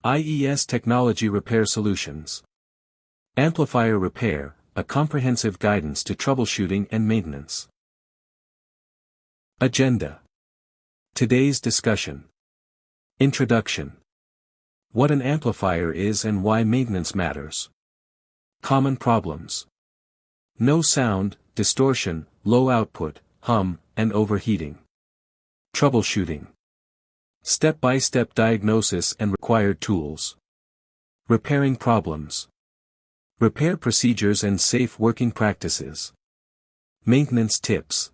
IES Technology Repair Solutions. Amplifier Repair, a comprehensive guidance to troubleshooting and maintenance. Agenda. Today's discussion. Introduction. What an amplifier is and why maintenance matters. Common problems. No sound, distortion, low output, hum, and overheating. Troubleshooting. Step-by-step diagnosis and required tools. Repairing problems. Repair procedures and safe working practices. Maintenance tips.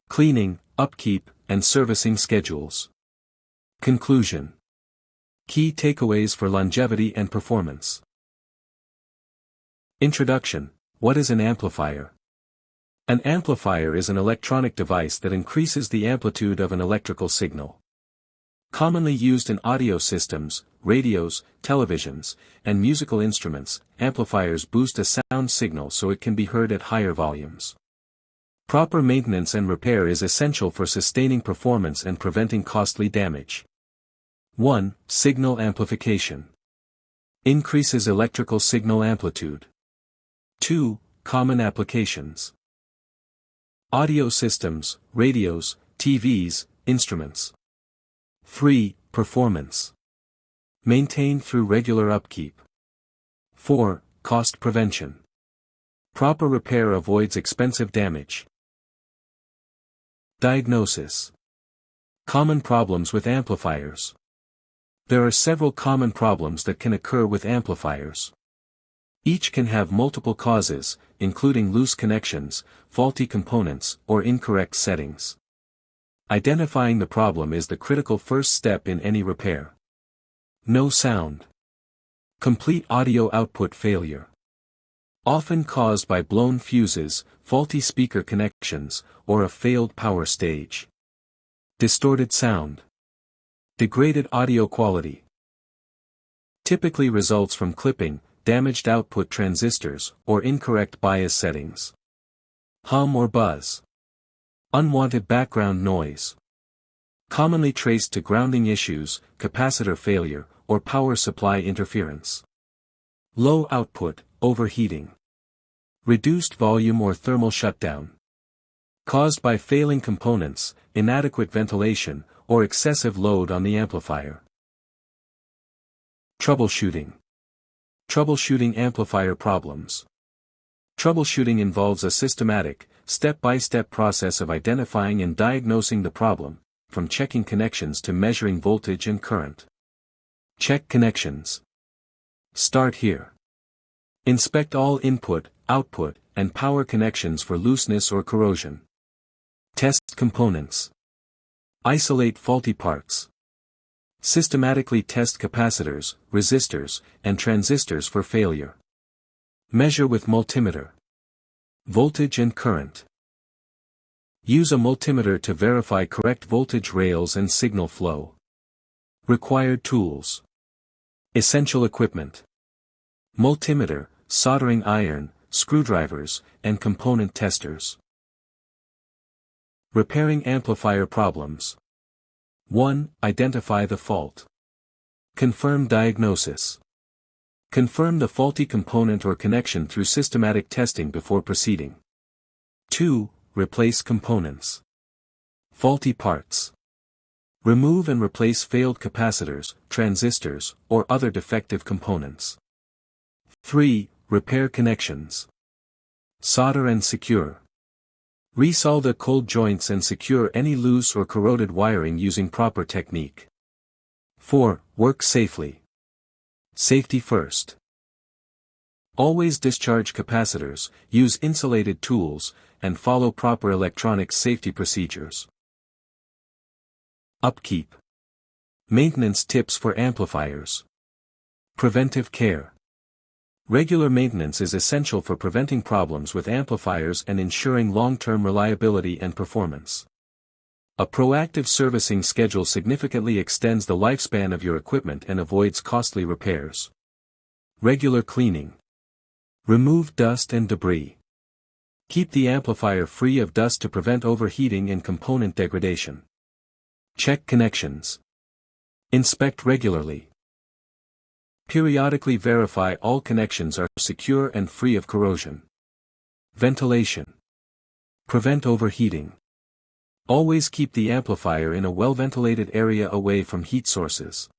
Cleaning, upkeep, and servicing schedules. Conclusion. Key takeaways for longevity and performance. Introduction. What is an amplifier? An amplifier is an electronic device that increases the amplitude of an electrical signal. Commonly used in audio systems, radios, televisions, and musical instruments, amplifiers boost a sound signal so it can be heard at higher volumes. Proper maintenance and repair is essential for sustaining performance and preventing costly damage. 1. Signal amplification. Increases electrical signal amplitude. 2. Common applications. Audio systems, radios, TVs, instruments. 3. Performance. Maintained through regular upkeep. 4. Cost prevention. Proper repair avoids expensive damage. Diagnosis. Common problems with amplifiers. There are several common problems that can occur with amplifiers. Each can have multiple causes, including loose connections, faulty components, or incorrect settings. Identifying the problem is the critical first step in any repair. No sound. Complete audio output failure. Often caused by blown fuses, faulty speaker connections, or a failed power stage. Distorted sound. Degraded audio quality. Typically results from clipping, damaged output transistors, or incorrect bias settings. Hum or buzz. Unwanted background noise. Commonly traced to grounding issues, capacitor failure, or power supply interference. Low output, overheating. Reduced volume or thermal shutdown. Caused by failing components, inadequate ventilation, or excessive load on the amplifier. Troubleshooting. Troubleshooting amplifier problems. Troubleshooting involves a systematic, step-by-step process of identifying and diagnosing the problem, from checking connections to measuring voltage and current. Check connections. Start here. Inspect all input, output, and power connections for looseness or corrosion. Test components. Isolate faulty parts. Systematically test capacitors, resistors, and transistors for failure. Measure with multimeter. Voltage and current. Use a multimeter to verify correct voltage rails and signal flow. Required tools. Essential equipment. Multimeter, soldering iron, screwdrivers, and component testers. Repairing amplifier problems. 1. Identify the fault. Confirm diagnosis. Confirm the faulty component or connection through systematic testing before proceeding. 2. Replace components. Faulty parts. Remove and replace failed capacitors, transistors, or other defective components. 3. Repair connections. Solder and secure. Resolder cold joints and secure any loose or corroded wiring using proper technique. 4. Work safely. Safety first. Always discharge capacitors, use insulated tools, and follow proper electronic safety procedures. Upkeep. Maintenance tips for amplifiers. Preventive care. Regular maintenance is essential for preventing problems with amplifiers and ensuring long-term reliability and performance. A proactive servicing schedule significantly extends the lifespan of your equipment and avoids costly repairs. Regular cleaning. Remove dust and debris. Keep the amplifier free of dust to prevent overheating and component degradation. Check connections. Inspect regularly. Periodically verify all connections are secure and free of corrosion. Ventilation. Prevent overheating. Always keep the amplifier in a well-ventilated area away from heat sources.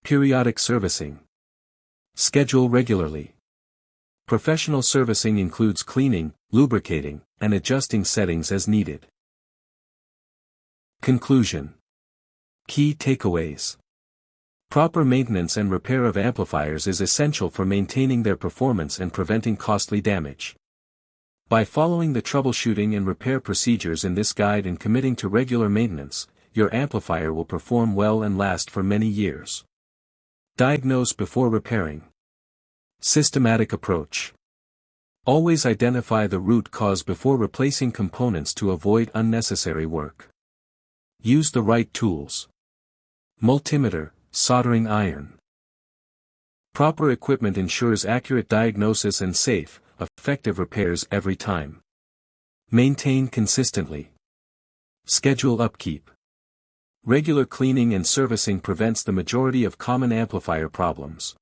Periodic servicing. Schedule regularly. Professional servicing includes cleaning, lubricating, and adjusting settings as needed. Conclusion. Key takeaways. Proper maintenance and repair of amplifiers is essential for maintaining their performance and preventing costly damage. By following the troubleshooting and repair procedures in this guide and committing to regular maintenance, your amplifier will perform well and last for many years. Diagnose before repairing. Systematic approach. Always identify the root cause before replacing components to avoid unnecessary work. Use the right tools. Multimeter, soldering iron. Proper equipment ensures accurate diagnosis and safe, effective repairs every time. Maintain consistently. Schedule upkeep. Regular cleaning and servicing prevents the majority of common amplifier problems.